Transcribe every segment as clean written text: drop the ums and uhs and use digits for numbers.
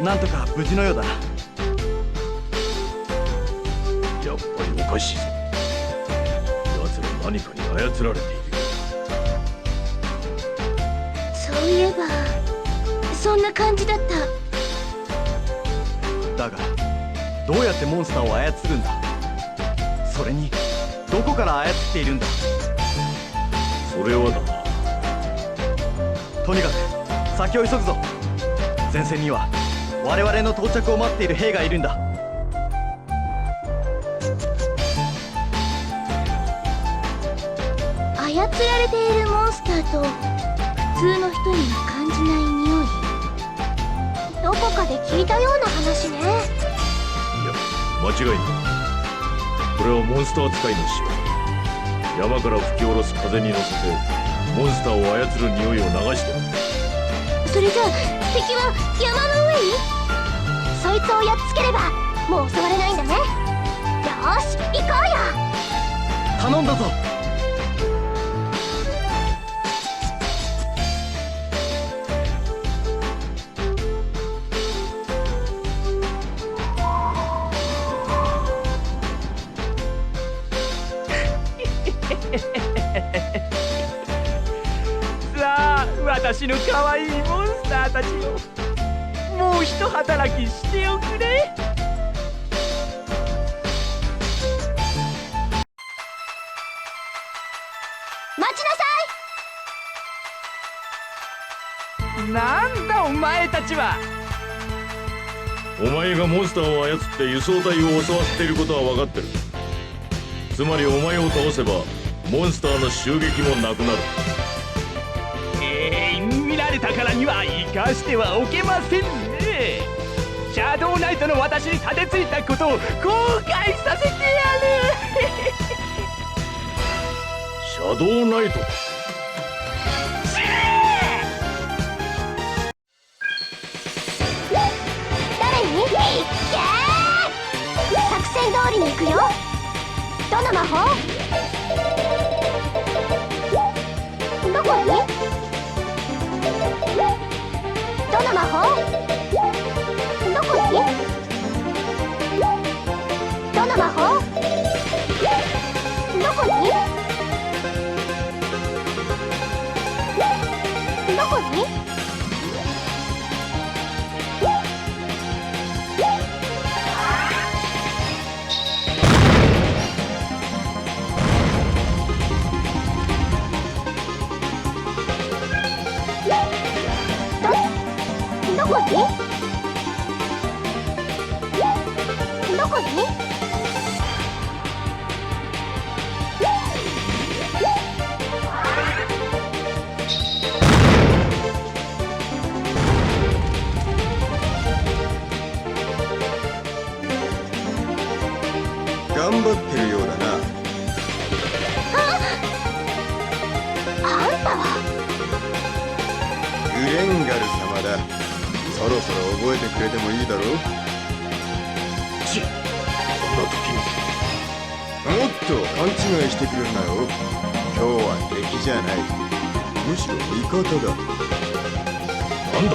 なんとか無事のようだ。やっぱりおかしいぞ。奴ら何かに操られている。そういえばそんな感じだった。だがどうやってモンスターを操るんだ。それにどこから操っているんだ。それはだな。とにかく先を急ぐぞ。前線には我々の到着を待っている兵がいるんだ。操られているモンスターと普通の人には感じない匂い。どこかで聞いたような話ね。いや、間違いない。これはモンスター使いの仕業。山から吹き下ろす風に乗せてモンスターを操る匂いを流してる。それじゃあ敵は山の上に。そいつをやっつければもう襲われないんだね。よーし行こうよ。頼んだぞ。さあ私の可愛いモンスターたちよ、もう一働きしておくれ。待ちなさい。なんだお前たちは。お前がモンスターを操って輸送隊を襲わせていることは分かってる。つまりお前を倒せばモンスターの襲撃もなくなる。見られたからには生かしてはおけませんね。シャドウナイトの私に盾ついたことを後悔させてやる。シャドウナイト。誰に？いっけー！作戦通りに行くよ。どの魔法？どこに？どの魔法？どこに？どの魔法？どこに？どこに？どこに？どこに？頑張ってるようだな。あんたはグレンガル様だ。そろそろ覚えてくれてもいいだろう。ちっ、こんな時に。もっと勘違いしてくれるなよ。今日は敵じゃない、むしろ味方だ。なんだ。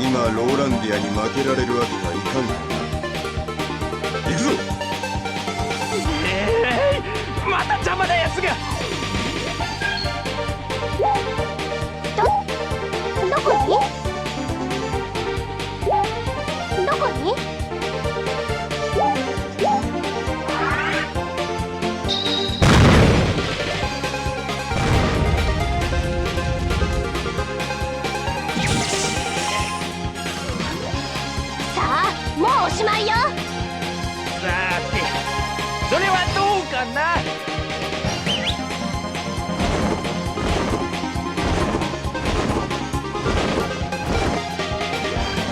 今ローランディアに負けられるわけはいかんからな。行くぞ。また邪魔なやつが。どこに？どこに？さあもうおしまいよ。さてそれはどうかな。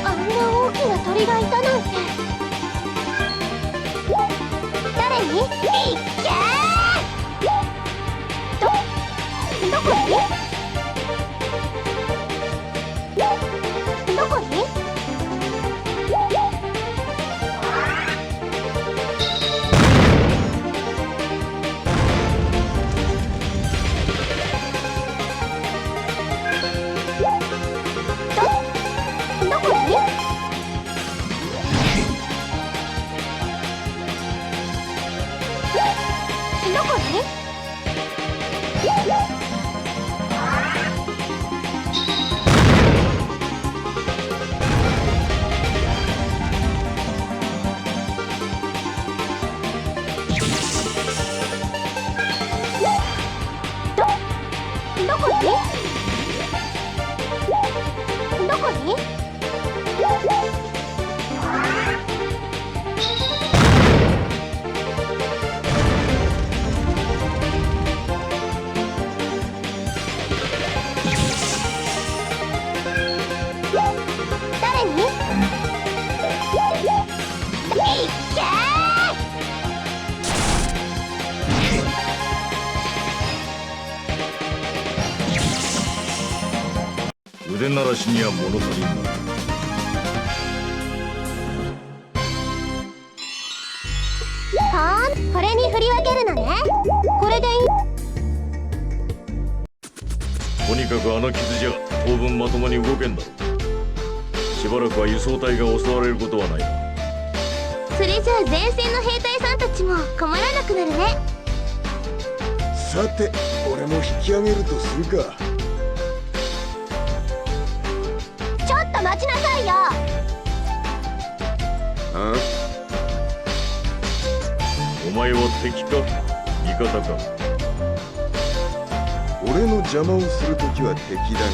あんな大きな鳥がいたなんて。誰に？いっけー！どこに？どこに？誰に？いっけ腕ならしには物足りんな。これに振り分けるのね。これでいい？とにかくあの傷じゃ当分まともに動けんだろう。しばらくは輸送隊が襲われることはないな。それじゃあ前線の兵隊さんたちも困らなくなるね。さて俺も引き上げるとするか。ちょっと待ちなさいよ。あお前は敵か味方か。俺の邪魔をするときは敵だが、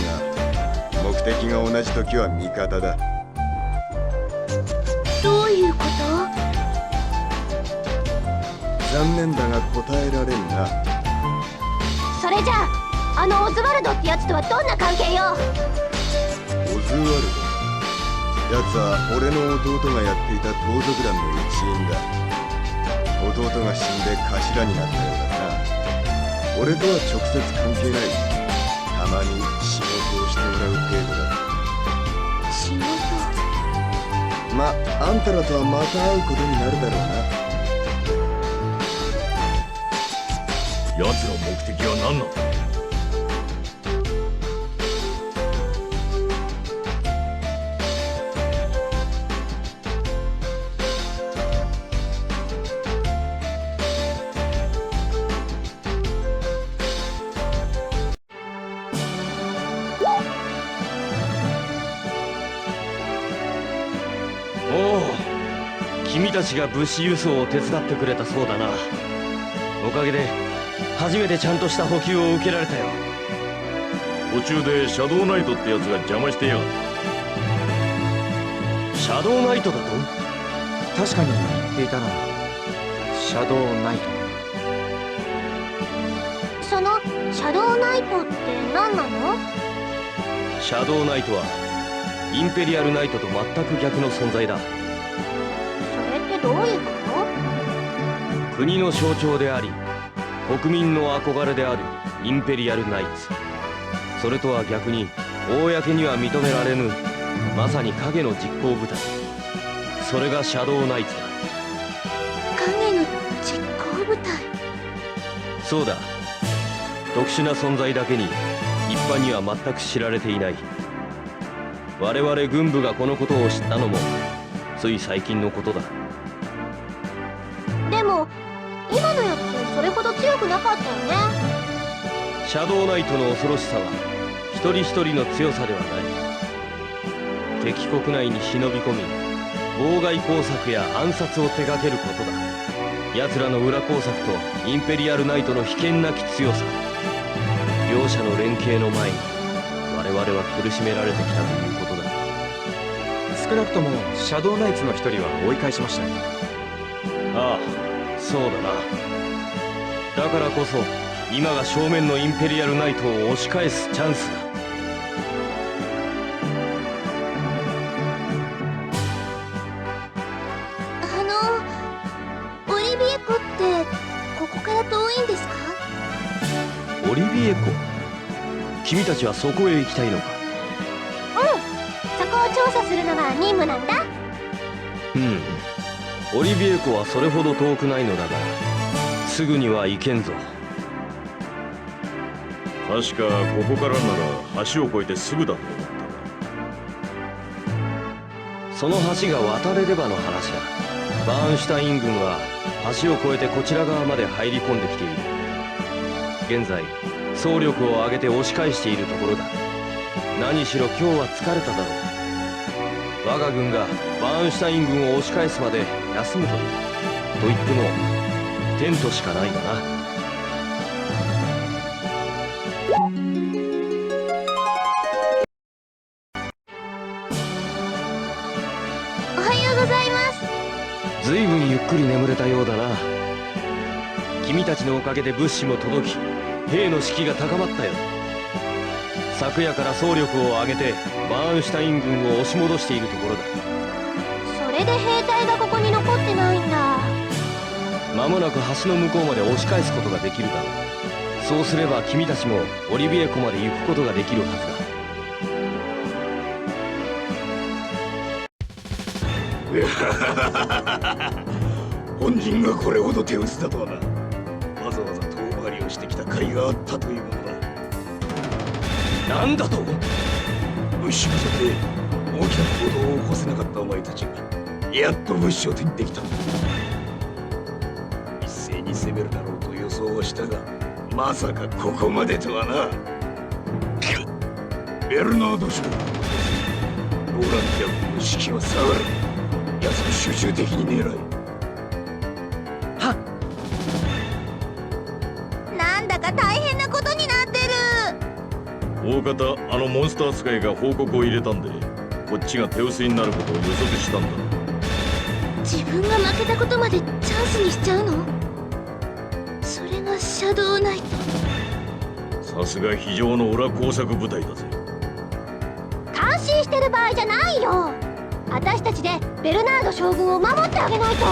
目的が同じときは味方だ。どういうこと？残念だが答えられんな。それじゃああのオズワルドってやつとはどんな関係よ？オズワルド。奴は俺の弟がやっていた盗賊団の一員だ。弟が死んで頭になったようだな。俺とは直接関係ない。たまに仕事をしてもらう程度だ。仕事？ま、あんたらとはまた会うことになるだろうな。奴の目的は何なんだ。おお、君たちが物資輸送を手伝ってくれたそうだな。おかげで初めてちゃんとした補給を受けられたよ。途中でシャドウナイトってやつが邪魔してやがった。シャドウナイトだと？確かに言っていたな。シャドウナイト。そのシャドウナイトって何なの？シャドウナイトはインペリアルナイトと全く逆の存在だ。それってどういうこと？国の象徴であり国民の憧れであるインペリアルナイツ。それとは逆に公には認められぬまさに影の実行部隊。それがシャドウナイツだ。影の実行部隊。そうだ。特殊な存在だけに一般には全く知られていない。我々軍部がこのことを知ったのもつい最近のことだ。でも今のやつそれほど強くなかったよね。シャドウナイトの恐ろしさは一人一人の強さではない。敵国内に忍び込み妨害工作や暗殺を手掛けることだ。奴らの裏工作とインペリアルナイトの卑険なき強さ。両者の連携の前に我々は苦しめられてきたということだ。少なくともシャドウナイツの一人は追い返しました。ああ、そうだな。だからこそ今が正面のインペリアルナイトを押し返すチャンスだ。オリビエ湖ってここから遠いんですか？オリビエ湖。君たちはそこへ行きたいのか？そこを調査するのが任務なんだ。オリビエ湖はそれほど遠くないのだがすぐには行けんぞ。確かここからなら橋を越えてすぐだと思ったが。その橋が渡れればの話だ。バーンシュタイン軍は橋を越えてこちら側まで入り込んできている。現在総力を挙げて押し返しているところだ。何しろ今日は疲れただろう。我が軍がバーンシュタイン軍を押し返すまで休むという。と言ってもテントしかないがな。ずいぶんゆっくり眠れたようだな。君たちのおかげで物資も届き、兵の士気が高まったよ。昨夜から総力を挙げてバーンシュタイン軍を押し戻しているところだ。それで兵隊がここに残ってないんだ。間もなく橋の向こうまで押し返すことができるだろう。そうすれば君たちもオリビエ湖まで行くことができるはずだ。本人がこれほど手薄だとはな。わざわざ遠回りをしてきた甲斐があったというものだ。なんだと。物資不足で大きな行動を起こせなかったお前たちがやっと物資を手にできたんだ。一斉に攻めるだろうと予想はしたが、まさかここまでとはな。ベルナード将軍、ローランティア軍の士気は下がる。奴を集中的に狙い。なんだか大変なことになってる。大方あのモンスター使いが報告を入れたんで、こっちが手薄になることを予測したんだ。自分が負けたことまでチャンスにしちゃうの？それがシャドウナイト。さすが非常の裏工作部隊だぜ。感心してる場合じゃないよ。私たちでベルナード将軍を守ってあげないと。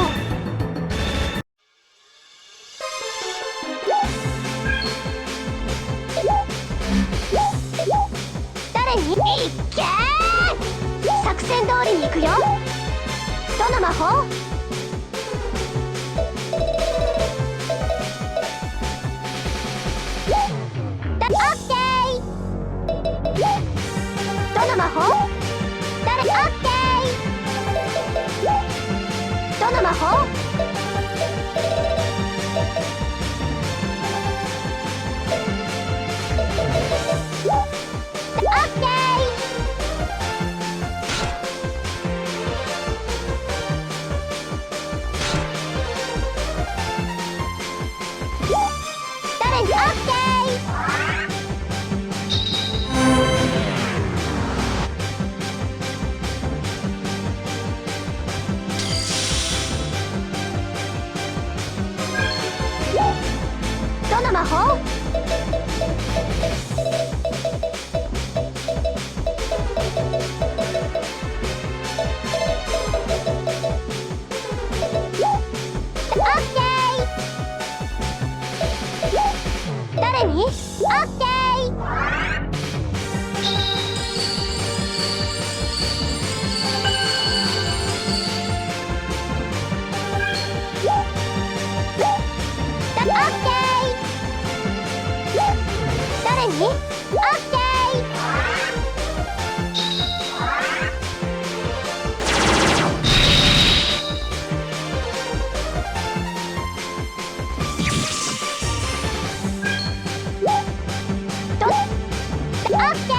誰に？いっけー！作戦通りに行くよ。どの魔法？オッケー。どの魔法？誰？オッケー。どの魔法？オッケー。誰に？オッケー。どの魔法？オッケー。誰に？オッケー。オッケー。誰に？オッケー。オッケー。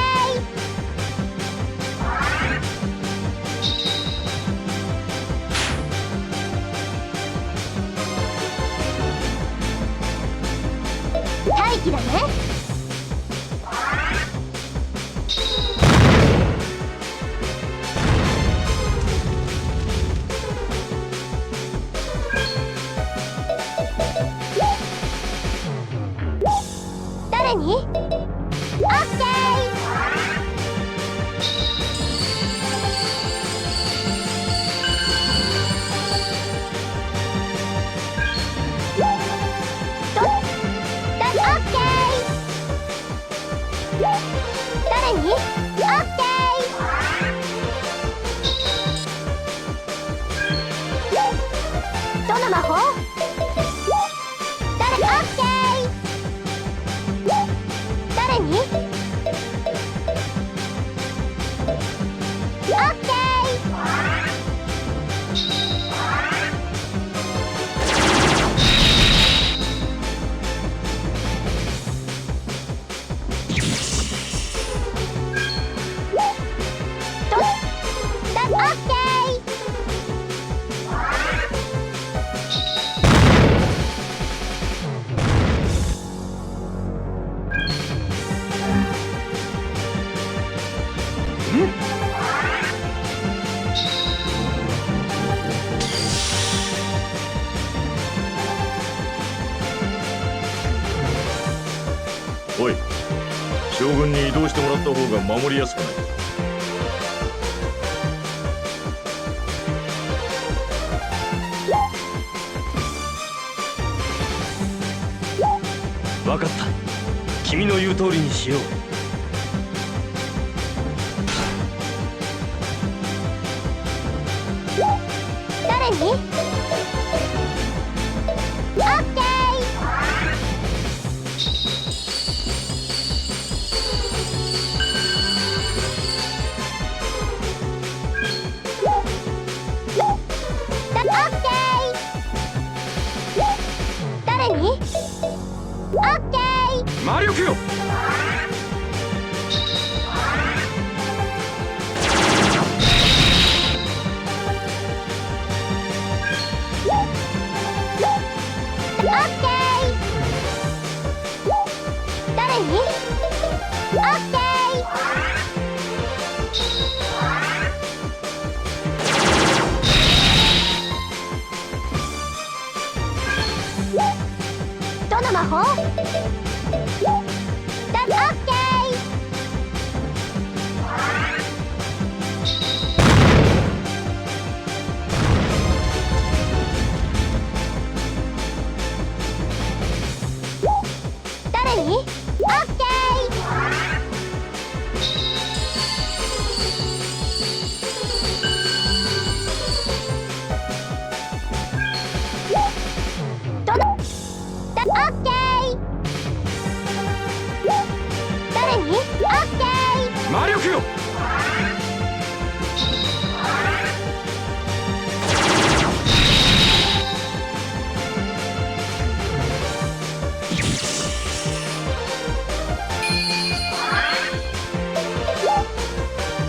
待機だね。誰に？オッケー。誰に？オッケー。どの魔法？誰？オッケー。誰に？オッケー。オッケー。してもらった方が守りやすくないか。分かった。君の言う通りにしよう。誰に？オッケー。誰に？オッケー。魔力よ。オッケー。誰に？オッケー。どの魔法？オッケー。誰に？オッケー。どの？オッケー。誰に？オッケー。魔力よ。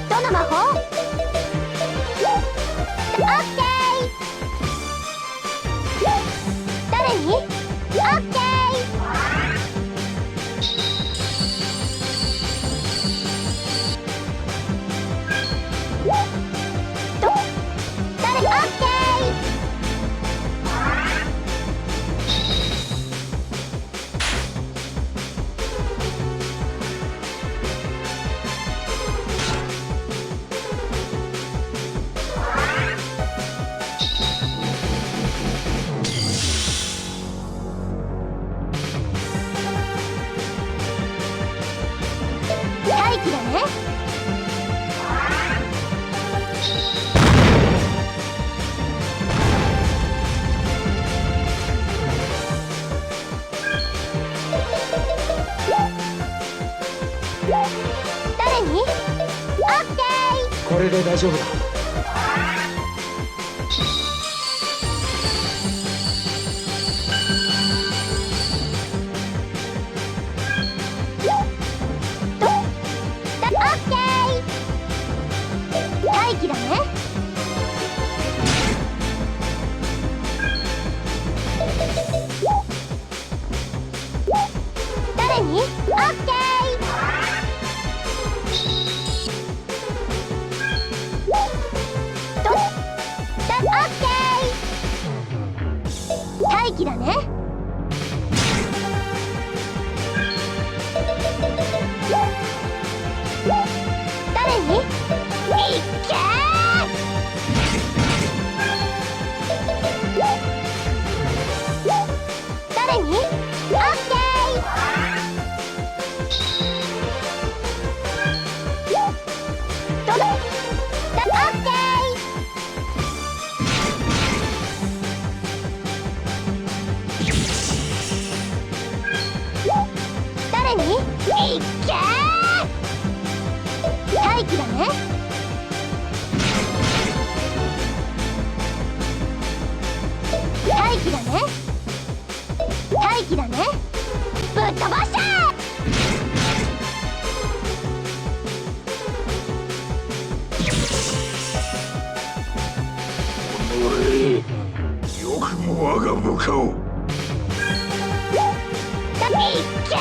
どの魔法？オッケー。誰に？オッケー。誰？オッケー。待機だね。誰に？オッケー。これで大丈夫だ。オッケー。待機だね。誰に？オッケー。オッケー。待機だね。誰に？いっけー。誰に？オッケー。どの？オッケー。誰に？いっけー。待機だね。待機だね。待機だね。ぶっ飛ばしちゃよくも我が部下を。いっけー。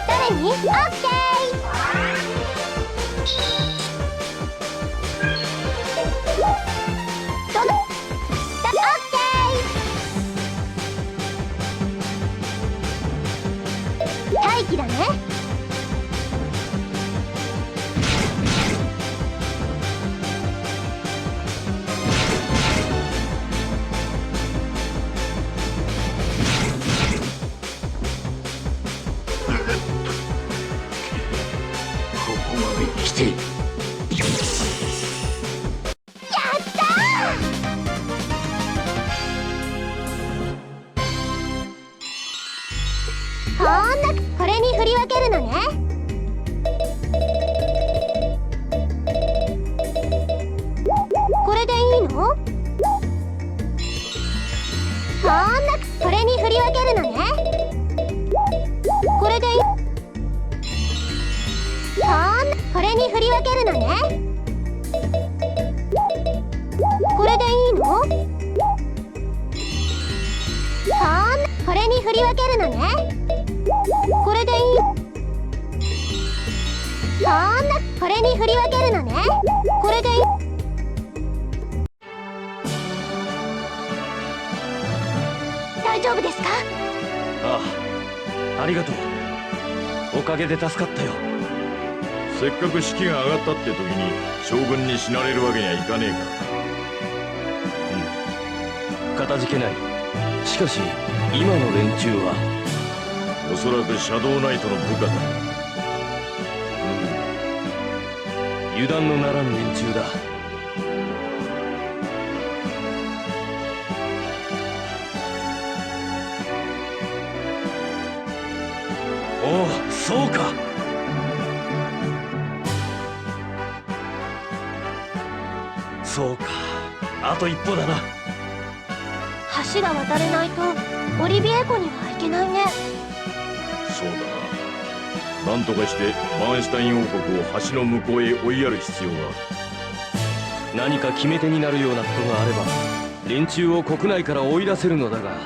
誰に？オッケー。けるのね。これでいいの？そんな、これに振り分けるのね。これでいい。そんな、これに振り分けるのね。これでいいの？そんな、これに振り分けるのね。これでいい。そんな、これに振り分けるのね。これでいい。大丈夫ですか？ああ、ありがとう。おかげで助かったよ。せっかく士気が上がったって時に将軍に死なれるわけにはいかねえから。かたじけない。しかし今の連中はおそらくシャドウナイトの部下だ。油断のならん連中だ。おお、そうか。そうか、あと一歩だな。橋が渡れないとオリビエ湖には行けないね。そうだな。なんとかしてバーンシュタイン王国を橋の向こうへ追いやる必要がある。何か決め手になるようなことがあれば連中を国内から追い出せるのだが。